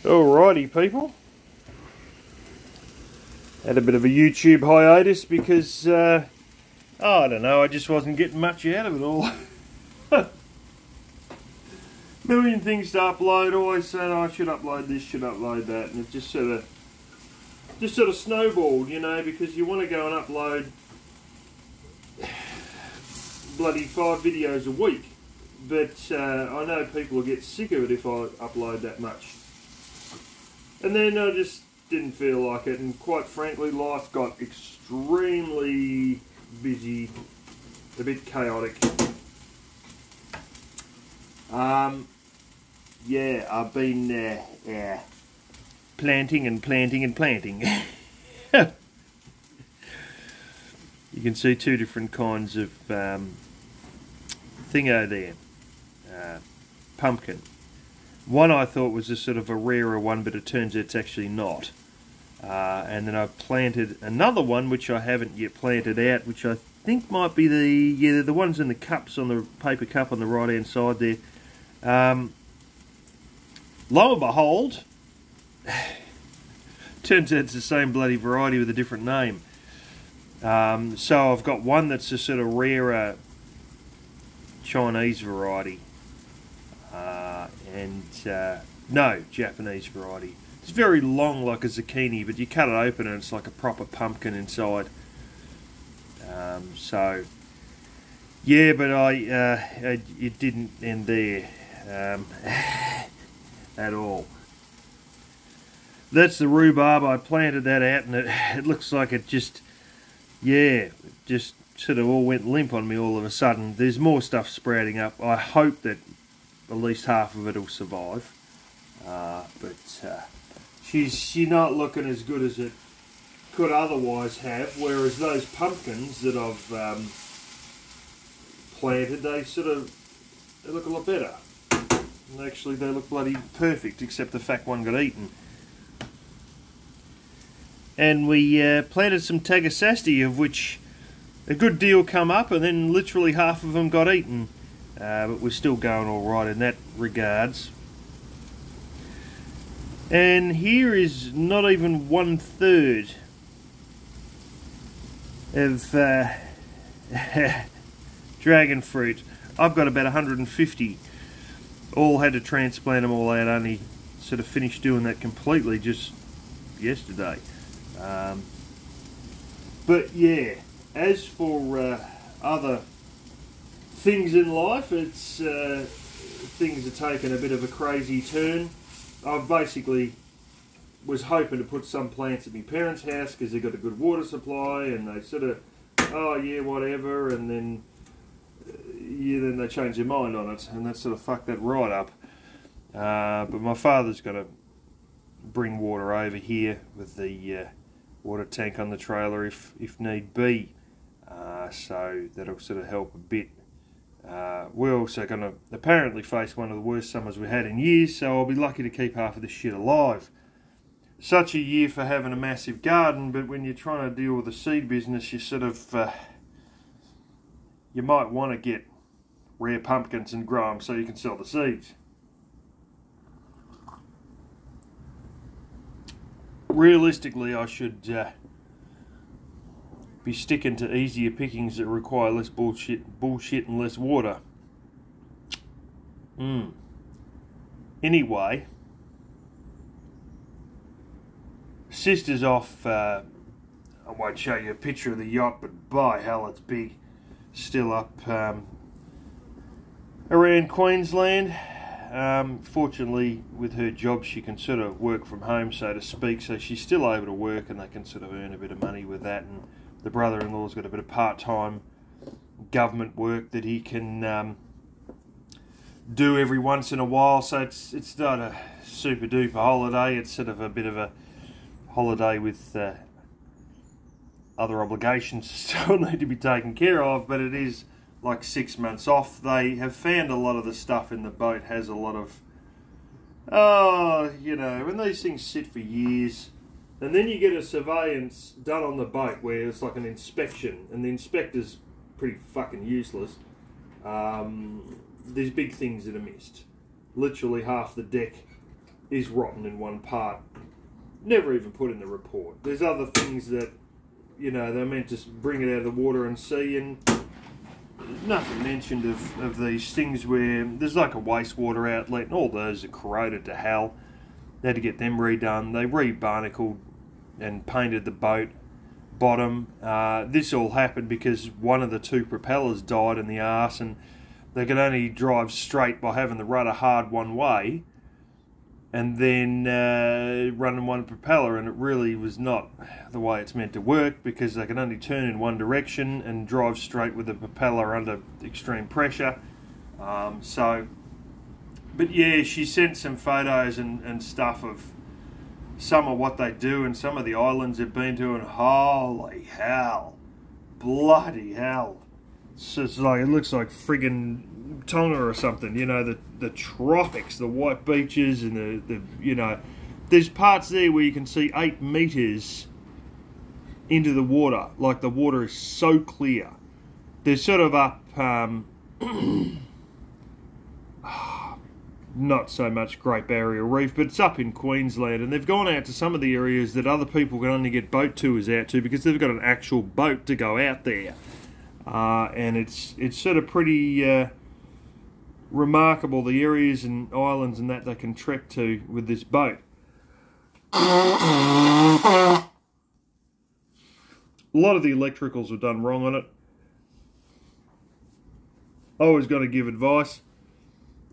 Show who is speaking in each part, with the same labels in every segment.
Speaker 1: Alrighty people, had a bit of a YouTube hiatus because I don't know, I just wasn't getting much out of it all. Million things to upload, always saying I should upload this, should upload that, and it just sort of snowballed, you know, because you want to go and upload bloody 5 videos a week, but I know people will get sick of it if I upload that much. And then I just didn't feel like it, and quite frankly life got extremely busy, a bit chaotic. Yeah, I've been planting and planting and planting. You can see 2 different kinds of thingo there. Pumpkin. One I thought was a sort of a rarer one, but it turns out it's actually not. And then I've planted another one which I haven't yet planted out, which I think might be the ones in the cups, on the paper cup on the right hand side there. Lo and behold, turns out it's the same bloody variety with a different name. So I've got one that's a sort of rarer Chinese variety, no, Japanese variety. It's very long like a zucchini, but you cut it open and it's like a proper pumpkin inside. So yeah, but it didn't end there at all. That's the rhubarb. I planted that out, and it looks like it just, yeah, just sort of all went limp on me all of a sudden. There's more stuff sprouting up. I hope that at least half of it will survive, but she's not looking as good as it could otherwise have, whereas those pumpkins that I've planted, they look a lot better. And actually they look bloody perfect, except the fact one got eaten. And we planted some Tagasasti, of which a good deal come up, and then literally half of them got eaten. But we're still going all right in that regards. And here is not even 1/3 of dragon fruit. I've got about 150. All had to transplant them all out. Only sort of finished doing that completely just yesterday. But yeah, as for other things in life, it's things are taking a bit of a crazy turn. I basically was hoping to put some plants at my parents' house because they've got a good water supply, and they sort of, oh yeah, whatever, and then then they change their mind on it, and that sort of fucked that right up. But my father's got to bring water over here with the water tank on the trailer if need be, so that'll sort of help a bit. We're also going to apparently face one of the worst summers we had in years, so I'll be lucky to keep half of this shit alive. Such a year for having a massive garden, but when you're trying to deal with the seed business, you sort of you might want to get rare pumpkins and grow them so you can sell the seeds. Realistically, I should be sticking to easier pickings that require less bullshit and less water. Anyway, sister's off. I won't show you a picture of the yacht, but by hell, it's big. Still up around Queensland. Fortunately, with her job, she can sort of work from home, so to speak, so she's still able to work, and they can sort of earn a bit of money with that. And the brother-in-law's got a bit of part-time government work that he can do every once in a while, so it's not a super-duper holiday. It's sort of a bit of a holiday with other obligations still need to be taken care of, but it is like 6 months off. They have found a lot of the stuff in the boat has a lot of, you know, when these things sit for years, and then you get a surveillance done on the boat where it's like an inspection, and the inspector's pretty fucking useless. There's big things that are missed. Literally half the deck is rotten in one part. Never even put in the report. There's other things that, you know, they're meant to bring it out of the water and see, and nothing mentioned of these things where there's like a wastewater outlet and all those are corroded to hell. They had to get them redone. They re-barnacled and painted the boat bottom. This all happened because one of the two propellers died in the arse, and they could only drive straight by having the rudder hard one way and then running one propeller, and it really was not the way it's meant to work, because they can only turn in one direction and drive straight with the propeller under extreme pressure. But yeah, she sent some photos and stuff of some of what they do and some of the islands they've been to, and holy hell, bloody hell. It's just like, it looks like friggin' Tonga or something, you know, the tropics, the white beaches, and the you know, there's parts there where you can see 8 meters into the water, like the water is so clear. They're sort of up, not so much Great Barrier Reef, but it's up in Queensland, and they've gone out to some of the areas that other people can only get boat tours out to because they've got an actual boat to go out there. And it's sort of pretty remarkable, the areas and islands and that they can trek to with this boat. A lot of the electricals were done wrong on it. I always got to give advice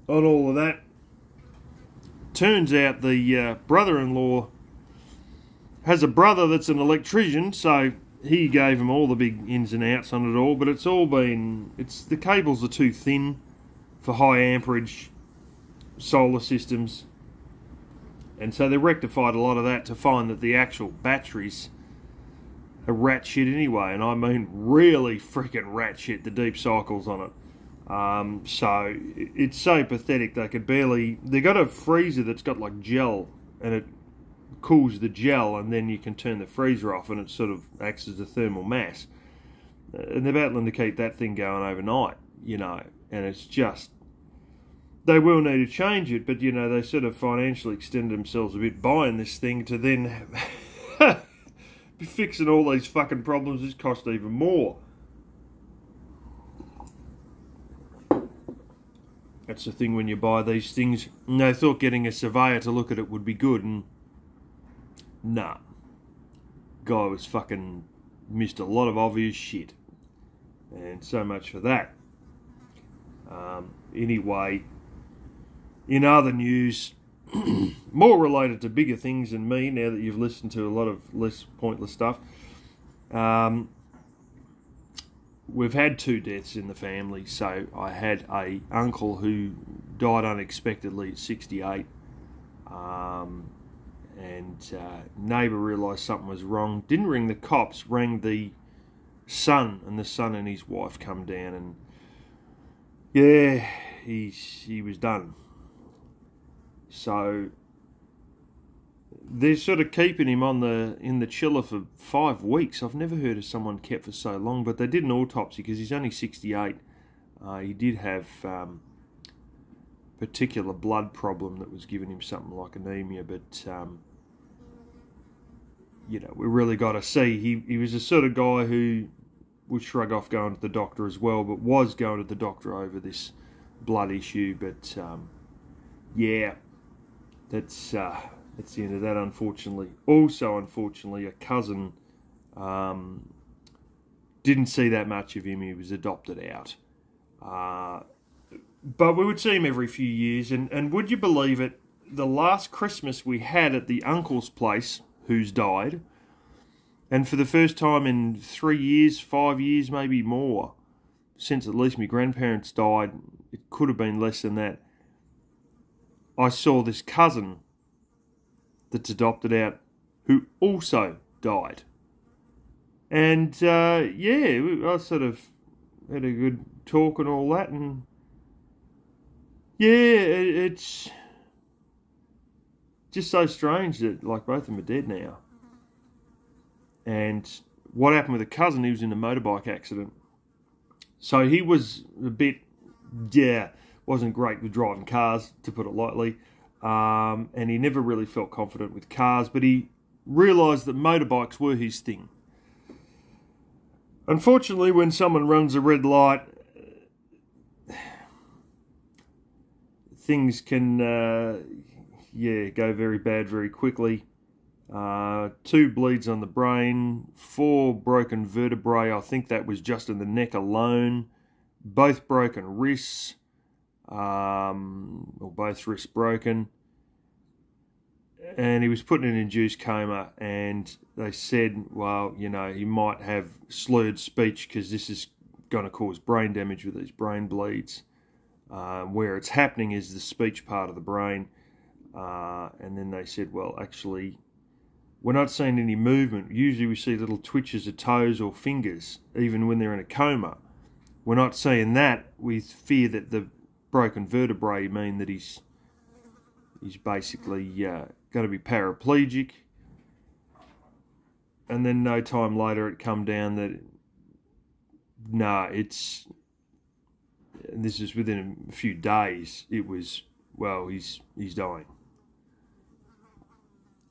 Speaker 1: on all of that. Turns out the brother-in-law has a brother that's an electrician, so he gave him all the big ins and outs on it all, but it's all been, the cables are too thin for high amperage solar systems, and so they rectified a lot of that to find that the actual batteries are rat shit anyway, and I mean really freaking rat shit, the deep cycles on it. So it's so pathetic they could barely, they got a freezer that's got like gel, and it cools the gel, and then you can turn the freezer off and it sort of acts as a thermal mass, and they're battling to keep that thing going overnight, you know, and it's just, they will need to change it, but you know, they sort of financially extended themselves a bit buying this thing to then be fixing all these fucking problems. It's cost even more. That's the thing when you buy these things, and they thought getting a surveyor to look at it would be good, and nah, guy was fucking missed a lot of obvious shit, and so much for that. Anyway, in other news, more related to bigger things than me, now that you've listened to a lot of less pointless stuff, we've had 2 deaths in the family. So I had a uncle who died unexpectedly at 68, and neighbour realised something was wrong, didn't ring the cops, rang the son, and the son and his wife come down, and yeah, he was done. So they're sort of keeping him in the chiller for 5 weeks. I've never heard of someone kept for so long, but they did an autopsy because he's only 68. He did have particular blood problem that was giving him something like anemia, but you know, we really got to see. He was the sort of guy who would shrug off going to the doctor as well, but was going to the doctor over this blood issue. But yeah, that's the end of that, unfortunately. Also, unfortunately, a cousin didn't see that much of him. He was adopted out. But we would see him every few years, and would you believe it, the last Christmas we had at the uncle's place, who's died, and for the first time in 3 years, 5 years, maybe more, since at least my grandparents died, it could have been less than that, I saw this cousin that's adopted out who also died. And yeah, I sort of had a good talk and all that, and yeah, it's just so strange that like both of them are dead now. And what happened with a cousin, he was in a motorbike accident. So he was a bit, yeah, wasn't great with driving cars, to put it lightly. and he never really felt confident with cars, but he realised that motorbikes were his thing. Unfortunately, when someone runs a red light, things can go very bad very quickly. 2 bleeds on the brain, 4 broken vertebrae. I think that was just in the neck alone. Both broken wrists, or both wrists broken. And he was put in an induced coma, and they said, well, you know, he might have slurred speech because this is going to cause brain damage with these brain bleeds. Where it's happening is the speech part of the brain. And then they said, well, actually, we're not seeing any movement. Usually we see little twitches of toes or fingers, even when they're in a coma. We're not seeing that. We fear that the broken vertebrae mean that he's basically going to be paraplegic. And then no time later it come down that, this is within a few days, it was, well, he's dying.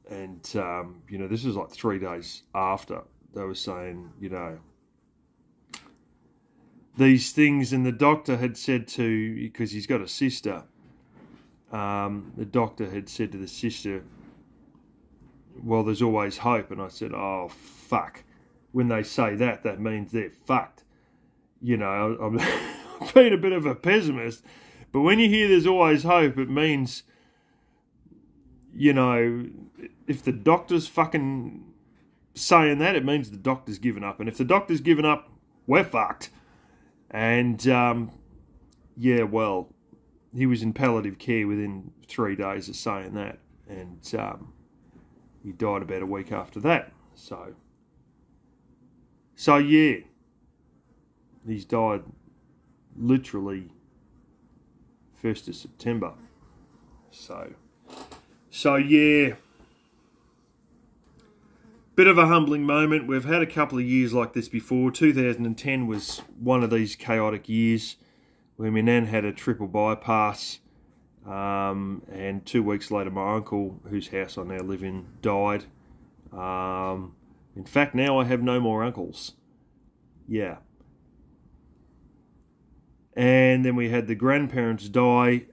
Speaker 1: And, this is like 3 days after they were saying, these things, and the doctor had said because he's got a sister, the doctor had said to the sister, well, there's always hope. And I said, oh, fuck. When they say that, that means they're fucked. I'm being a bit of a pessimist, but when you hear there's always hope, it means, if the doctor's fucking saying that, it means the doctor's given up. And if the doctor's given up, we're fucked. And, well, he was in palliative care within 3 days of saying that. And he died about a week after that. So yeah, he's died literally 1st of September. So yeah, bit of a humbling moment. We've had a couple of years like this before. 2010 was one of these chaotic years where my nan had a triple bypass, and 2 weeks later my uncle, whose house I now live in, died. In fact, now I have no more uncles. Yeah. And then we had the grandparents die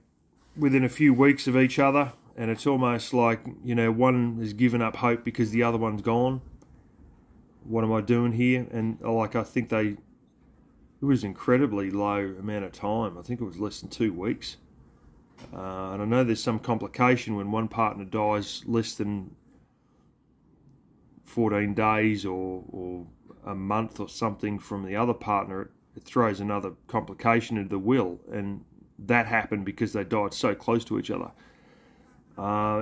Speaker 1: within a few weeks of each other, and it's almost like, one has given up hope because the other one's gone. What am I doing here? And I think it was incredibly low amount of time. I think it was less than 2 weeks. And I know there's some complication when one partner dies less than 14 days or a month or something from the other partner. It throws another complication into the will, and that happened because they died so close to each other.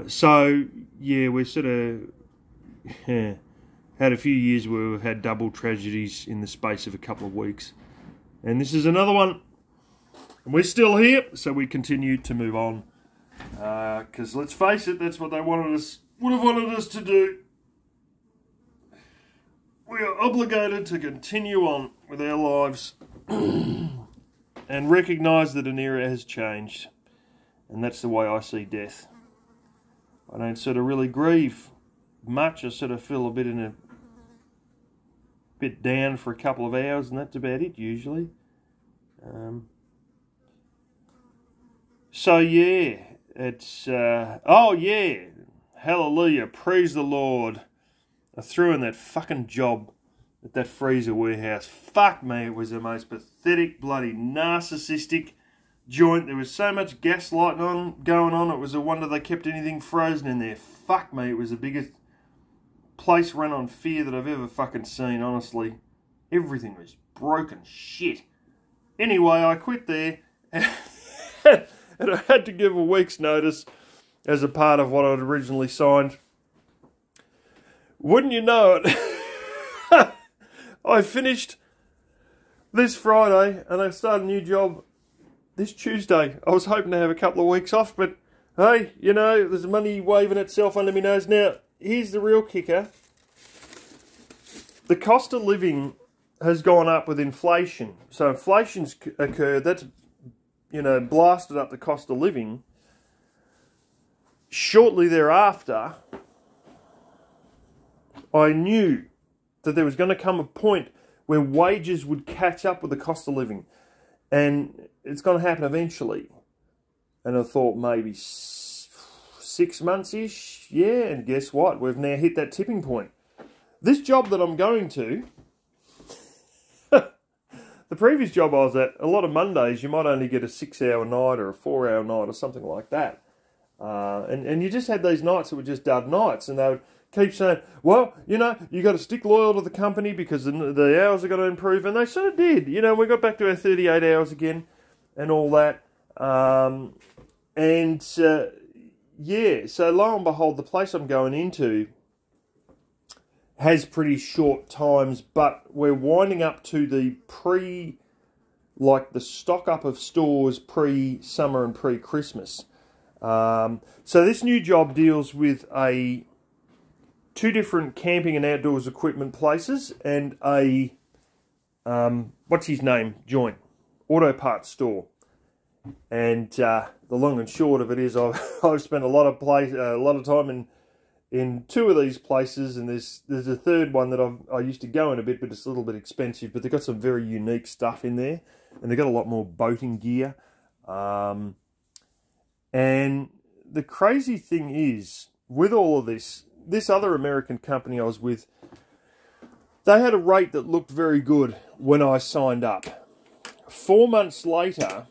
Speaker 1: So yeah, we sort of had a few years where we've had double tragedies in the space of a couple of weeks, and this is another one. And we're still here, so we continue to move on. Because let's face it, that's what they would have wanted us to do. We are obligated to continue on with our lives and recognise that an era has changed. And that's the way I see death. I don't sort of really grieve much. I sort of feel a bit down for a couple of hours, and that's about it usually. So yeah, it's, oh yeah, hallelujah, praise the Lord. I threw in that fucking job at that freezer warehouse. Fuck me, it was the most pathetic, bloody narcissistic joint. There was so much gaslighting going on, it was a wonder they kept anything frozen in there. Fuck me, it was the biggest place run on fear that I've ever fucking seen, honestly. Everything was broken shit. Anyway, I quit there, and I had to give a week's notice as a part of what I'd originally signed. Wouldn't you know it, I finished this Friday and I started a new job this Tuesday. I was hoping to have a couple of weeks off, but hey, there's money waving itself under my nose. Now, here's the real kicker. The cost of living has gone up with inflation. So inflation's occurred, that's, blasted up the cost of living. shortly thereafter, I knew that there was going to come a point where wages would catch up with the cost of living. And it's going to happen eventually. And I thought maybe 6 months-ish. Yeah, and guess what? We've now hit that tipping point. This job that I'm going to, the previous job I was at, a lot of Mondays you might only get a 6-hour night or a 4-hour night or something like that. And you just had these nights that were just dud nights, and they would keep saying, well, you know, you got to stick loyal to the company because the hours are going to improve, and they sort of did. You know, we got back to our 38 hours again and all that. Yeah, so lo and behold, the place I'm going into has pretty short times, but we're winding up to the the stock up of stores pre-summer and pre-Christmas. So this new job deals with two different camping and outdoors equipment places and a, what's his name, joint, auto parts store. And the long and short of it is I've spent a lot of time in two of these places, and there's a third one that I used to go in a bit, but it's a little bit expensive. But they've got some very unique stuff in there, and they've got a lot more boating gear. And the crazy thing is, with all of this other American company I was with, they had a rate that looked very good when I signed up. 4 months later,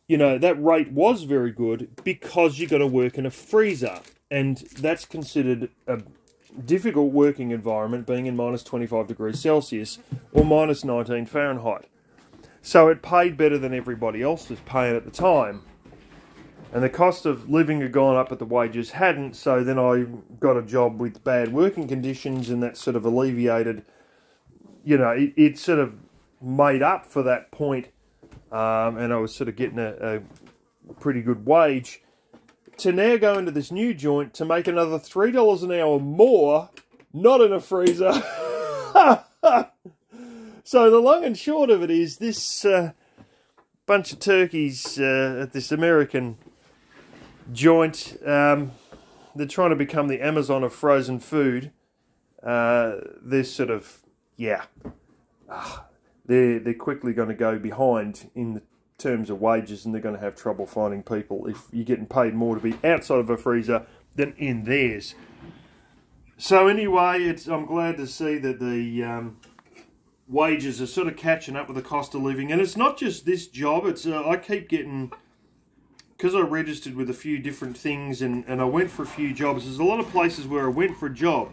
Speaker 1: you know, that rate was very good because you got to work in a freezer. And that's considered a difficult working environment, being in minus 25 degrees Celsius or minus 19 Fahrenheit. So it paid better than everybody else was paying at the time. And the cost of living had gone up, but the wages hadn't. So then I got a job with bad working conditions, and that sort of alleviated, you know, it sort of made up for that point. And I was sort of getting a pretty good wage, to now go into this new joint to make another $3 an hour more, not in a freezer. So the long and short of it is, this bunch of turkeys at this American joint, they're trying to become the Amazon of frozen food. They're sort of, yeah, they're quickly going to go behind in the terms of wages, and they're going to have trouble finding people if you're getting paid more to be outside of a freezer than in theirs. So anyway, I'm glad to see that the wages are sort of catching up with the cost of living. And it's not just this job, it's I keep getting, because I registered with a few different things and I went for a few jobs, there's a lot of places where I went for a job,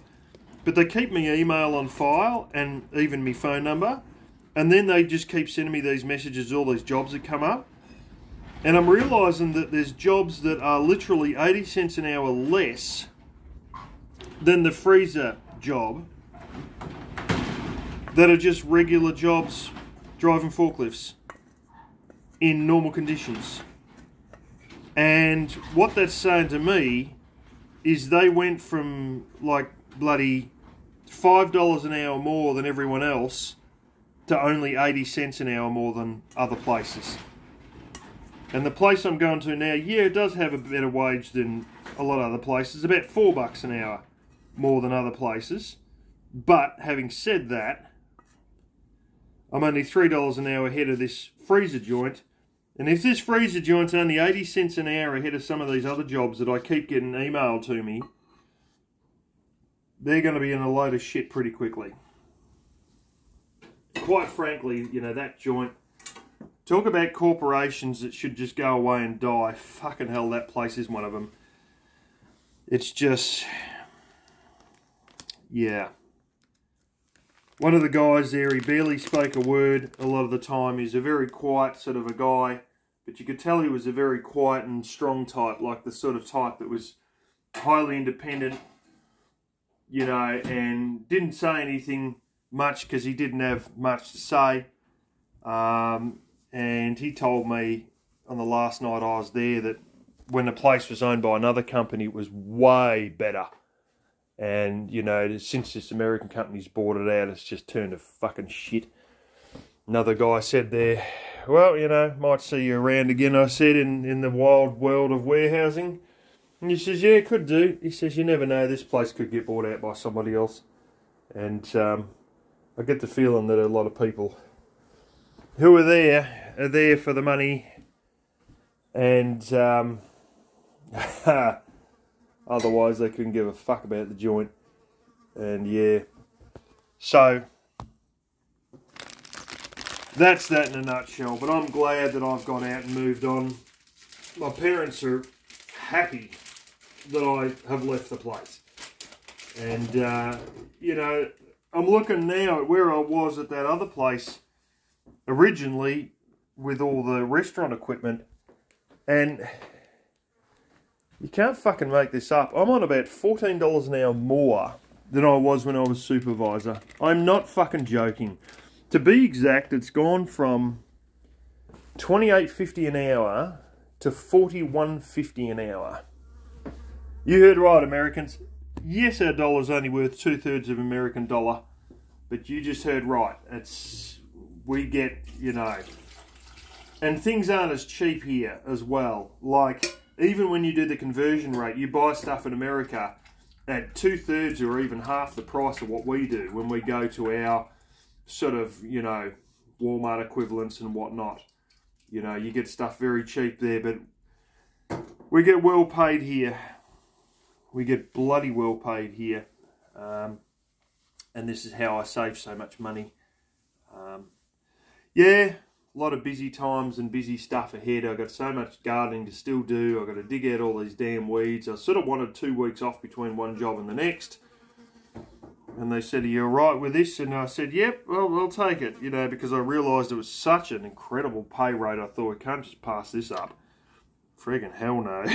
Speaker 1: but they keep my email on file and even my phone number. And then they just keep sending me these messages, all these jobs that come up. And I'm realising that there's jobs that are literally 80 cents an hour less than the freezer job, that are just regular jobs driving forklifts in normal conditions. And what that's saying to me is they went from like bloody $5 an hour more than everyone else to only 80 cents an hour more than other places. And the place I'm going to now, yeah, it does have a better wage than a lot of other places, about $4 an hour more than other places. But having said that, I'm only $3 an hour ahead of this freezer joint. And if this freezer joint's only 80 cents an hour ahead of some of these other jobs that I keep getting emailed to me, they're going to be in a load of shit pretty quickly. Quite frankly, you know, that joint, talk about corporations that should just go away and die. Fucking hell, that place is one of them. It's just, yeah. One of the guys there, he barely spoke a word a lot of the time. He's a very quiet sort of a guy, but you could tell he was a very quiet and strong type, like the sort of type that was highly independent, you know, and didn't say anything much because he didn't have much to say. And he told me on the last night I was there that when the place was owned by another company, it was way better. And, you know, since this American company's bought it out, it's just turned to fucking shit. Another guy said there, well, you know, might see you around again, I said, in the wild world of warehousing. And he says, yeah, could do. He says, you never know, this place could get bought out by somebody else. And I get the feeling that a lot of people who are there for the money, and otherwise they couldn't give a fuck about the joint. And yeah, so that's that in a nutshell. But I'm glad that I've gone out and moved on. My parents are happy that I have left the place. And, you know, I'm looking now at where I was at that other place originally with all the restaurant equipment. And you can't fucking make this up. I'm on about $14 an hour more than I was when I was supervisor. I'm not fucking joking. To be exact, it's gone from $28.50 an hour to $41.50 an hour. You heard right, Americans. Yes, our dollar's only worth 2/3 of American dollar, but you just heard right. We get, you know, and things aren't as cheap here as well. Like, even when you do the conversion rate, you buy stuff in America at 2/3 or even half the price of what we do when we go to our sort of, you know, Walmart equivalents and whatnot. You know, you get stuff very cheap there, but we get well paid here. We get bloody well paid here. And this is how I save so much money. Yeah, a lot of busy times and busy stuff ahead. I've got so much gardening to still do. I've got to dig out all these damn weeds. I sort of wanted 2 weeks off between one job and the next. And they said, are you all right with this? And I said, yep, well, I'll take it. You know, because I realised it was such an incredible pay rate. I thought, I can't just pass this up. Friggin' hell no.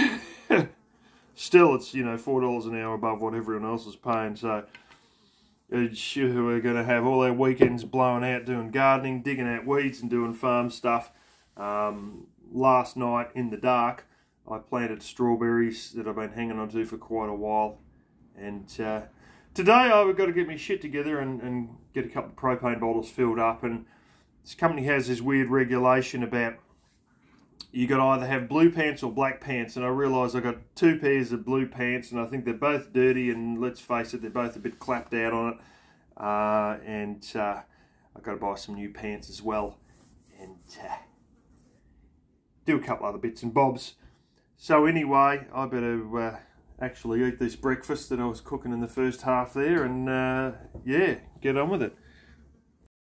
Speaker 1: Still, it's, you know, $4 an hour above what everyone else is paying. So we're going to have all our weekends blowing out doing gardening, digging out weeds and doing farm stuff. Last night in the dark, I planted strawberries that I've been hanging on to for quite a while. And today I've got to get my shit together and get a couple of propane bottles filled up. And this company has this weird regulation about you got to either have blue pants or black pants, and I realised I got 2 pairs of blue pants, and I think they're both dirty, and let's face it, they're both a bit clapped out on it. I've got to buy some new pants as well, and do a couple other bits and bobs. So anyway, I better actually eat this breakfast that I was cooking in the first half there, and yeah, get on with it.